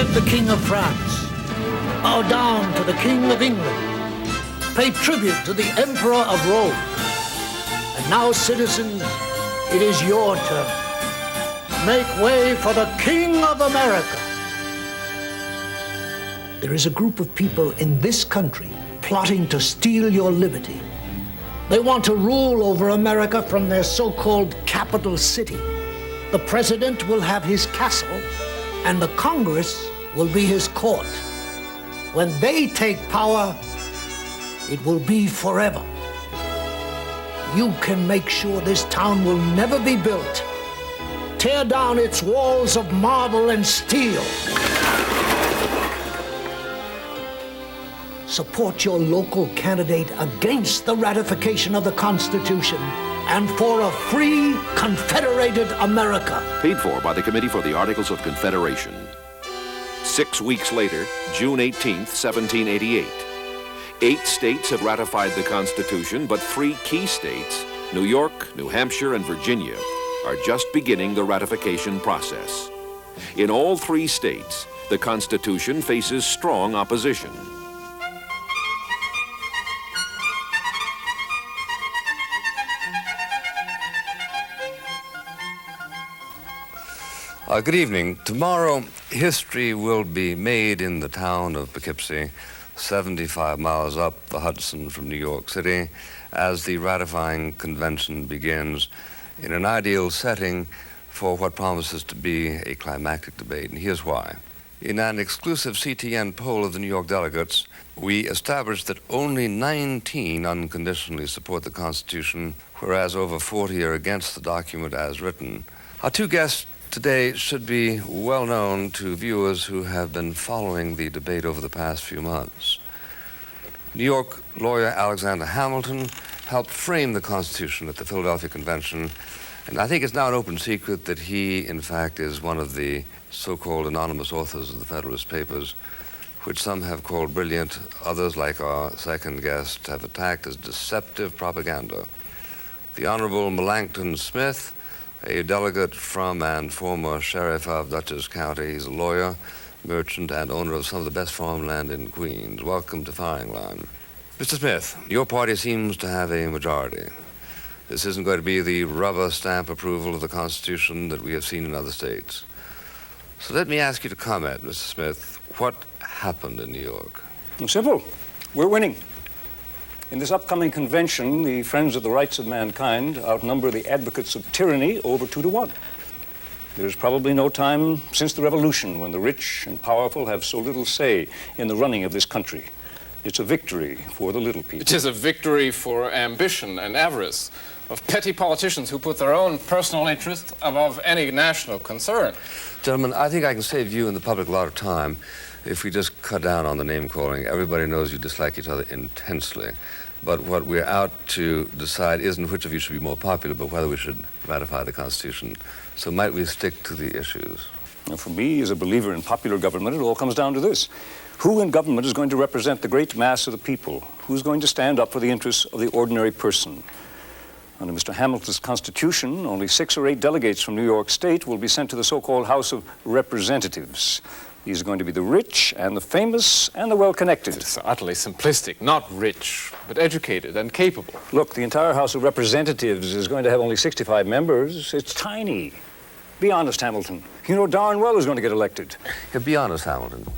represent the King of France. Bow down to the King of England. Pay tribute to the Emperor of Rome. And now, citizens, it is your turn. Make way for the King of America. There is a group of people in this country plotting to steal your liberty. They want to rule over America from their so-called capital city. The president will have his castle, and the Congress will be his court. When they take power, it will be forever. You can make sure this town will never be built. Tear down its walls of marble and steel. Support your local candidate against the ratification of the Constitution and for a free, confederated America. Paid for by the Committee for the Articles of Confederation. 6 weeks later, June 18th, 1788. 8 states have ratified the Constitution, but 3 key states, New York, New Hampshire, and Virginia, are just beginning the ratification process. In all 3 states, the Constitution faces strong opposition. Good evening. Tomorrow, history will be made in the town of Poughkeepsie, 75 miles up the Hudson from New York City, as the ratifying convention begins in an ideal setting for what promises to be a climactic debate, and here's why. In an exclusive CTN poll of the New York delegates, we established that only 19 unconditionally support the Constitution, whereas over 40 are against the document as written. Our 2 guests today should be well known to viewers who have been following the debate over the past few months. New York lawyer Alexander Hamilton helped frame the Constitution at the Philadelphia Convention, and I think it's now an open secret that he, in fact, is one of the so-called anonymous authors of the Federalist Papers, which some have called brilliant, others, like our second guest, have attacked as deceptive propaganda. The Honorable Melancton Smith, a delegate from and former sheriff of Dutchess County. He's a lawyer, merchant, and owner of some of the best farmland in Queens. Welcome to Firing Line. Mr. Smith, your party seems to have a majority. This isn't going to be the rubber stamp approval of the Constitution that we have seen in other states. So let me ask you to comment, Mr. Smith. What happened in New York? Simple. We're winning. In this upcoming convention, the friends of the rights of mankind outnumber the advocates of tyranny over 2 to 1. There's probably no time since the Revolution when the rich and powerful have so little say in the running of this country. It's a victory for the little people. It is a victory for ambition and avarice, of petty politicians who put their own personal interest above any national concern. Gentlemen, I think I can save you and the public a lot of time if we just cut down on the name-calling. Everybody knows you dislike each other intensely. But what we're out to decide isn't which of you should be more popular, but whether we should ratify the Constitution. So might we stick to the issues? Now, for me, as a believer in popular government, it all comes down to this. Who in government is going to represent the great mass of the people? Who's going to stand up for the interests of the ordinary person? Under Mr. Hamilton's Constitution, only 6 or 8 delegates from New York State will be sent to the so-called House of Representatives. These are going to be the rich and the famous and the well-connected. It's utterly simplistic. Not rich, but educated and capable. Look, the entire House of Representatives is going to have only 65 members. It's tiny. Be honest, Hamilton. You know darn well who's going to get elected. Yeah, be honest, Hamilton.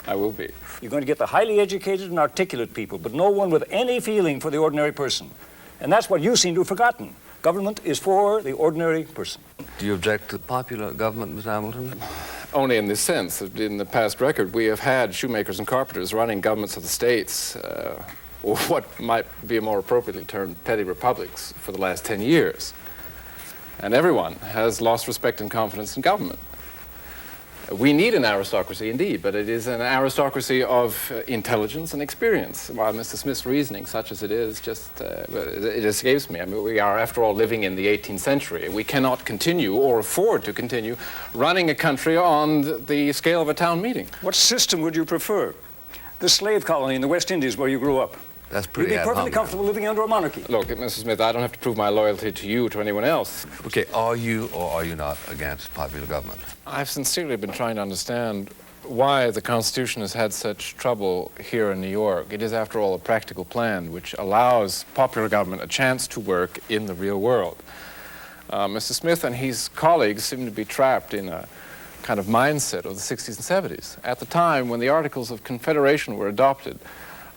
I will be. You're going to get the highly educated and articulate people, but no one with any feeling for the ordinary person. And that's what you seem to have forgotten. Government is for the ordinary person. Do you object to popular government, Mr. Hamilton? Only in this sense. In the past record, we have had shoemakers and carpenters running governments of the states, or what might be more appropriately termed petty republics, for the last 10 years. And everyone has lost respect and confidence in government. We need an aristocracy indeed, but it is an aristocracy of intelligence and experience. While Mr. Smith's reasoning, such as it is, just it escapes me. I mean, we are, after all, living in the 18th century. We cannot continue or afford to continue running a country on the scale of a town meeting. What system would you prefer? The slave colony in the West Indies where you grew up? That's pretty You'd be perfectly comfortable living under a monarchy. Look, Mr. Smith, I don't have to prove my loyalty to you or to anyone else. Okay, are you or are you not against popular government? I've sincerely been trying to understand why the Constitution has had such trouble here in New York. It is, after all, a practical plan which allows popular government a chance to work in the real world. Mr. Smith and his colleagues seem to be trapped in a kind of mindset of the 60s and 70s. At the time when the Articles of Confederation were adopted,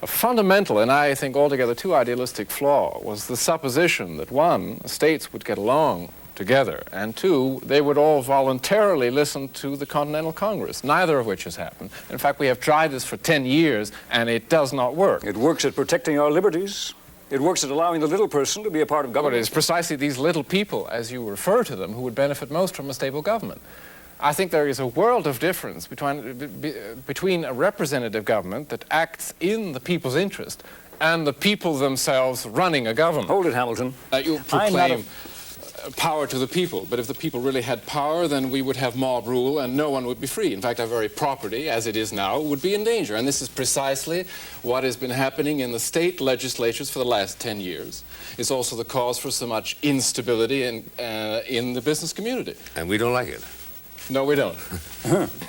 a fundamental, and I think altogether too idealistic flaw, was the supposition that, one, states would get along together, and two, they would all voluntarily listen to the Continental Congress, neither of which has happened. In fact, we have tried this for 10 years, and it does not work. It works at protecting our liberties. It works at allowing the little person to be a part of government. But it is precisely these little people, as you refer to them, who would benefit most from a stable government. I think there is a world of difference between a representative government that acts in the people's interest and the people themselves running a government. Hold it, Hamilton. You proclaim power to the people, but if the people really had power, then we would have mob rule and no one would be free. In fact, our very property, as it is now, would be in danger. And this is precisely what has been happening in the state legislatures for the last 10 years. It's also the cause for so much instability in the business community. And we don't like it. No, we don't.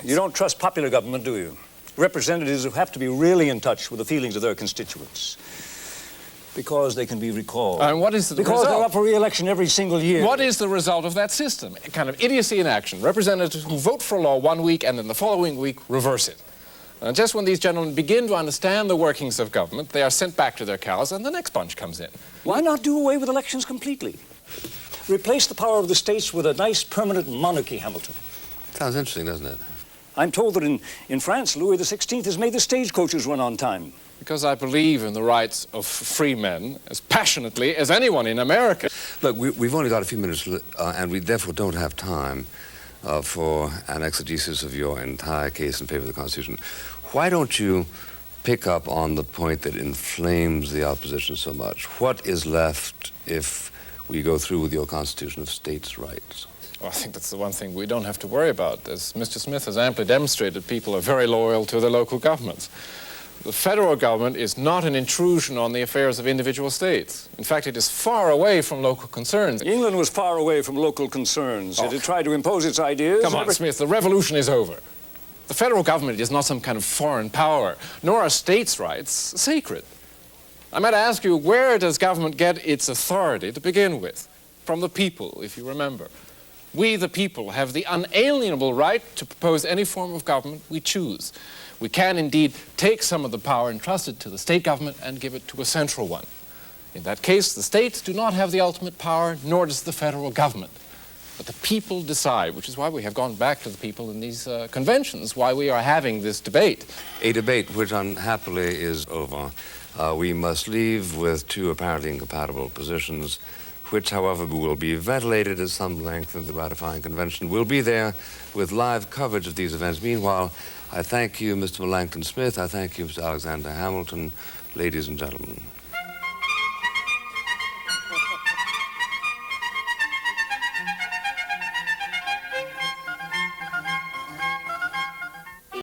You don't trust popular government, do you? Representatives who have to be really in touch with the feelings of their constituents. Because they can be recalled. And what is the Because result? they're up for re-election every single year. What is the result of that system? A kind of idiocy in action. Representatives who vote for a law one week and then the following week reverse it. And just when these gentlemen begin to understand the workings of government, they are sent back to their cows and the next bunch comes in. Why not do away with elections completely? Replace the power of the states with a nice permanent monarchy, Hamilton. Sounds interesting, doesn't it? I'm told that in France, Louis XVI has made the stagecoaches run on time. Because I believe in the rights of free men as passionately as anyone in America. Look, we've only got a few minutes, and we therefore don't have time for an exegesis of your entire case in favor of the Constitution. Why don't you pick up on the point that inflames the opposition so much? What is left if we go through with your Constitution of states' rights? Well, I think that's the one thing we don't have to worry about. As Mr. Smith has amply demonstrated, people are very loyal to their local governments. The federal government is not an intrusion on the affairs of individual states. In fact, it is far away from local concerns. England was far away from local concerns. It had tried to impose its ideas. Come on, Smith, the revolution is over. The federal government is not some kind of foreign power, nor are states' rights sacred. I might ask you, where does government get its authority to begin with? From the people, if you remember. We, the people, have the unalienable right to propose any form of government we choose. We can indeed take some of the power entrusted to the state government and give it to a central one. In that case, the states do not have the ultimate power, nor does the federal government. But the people decide, which is why we have gone back to the people in these conventions, why we are having this debate. A debate which unhappily is over. We must leave with two apparently incompatible positions, which, however, will be ventilated at some length in the ratifying convention. We'll be there with live coverage of these events. Meanwhile, I thank you, Mr. Melancton Smith. I thank you, Mr. Alexander Hamilton. Ladies and gentlemen.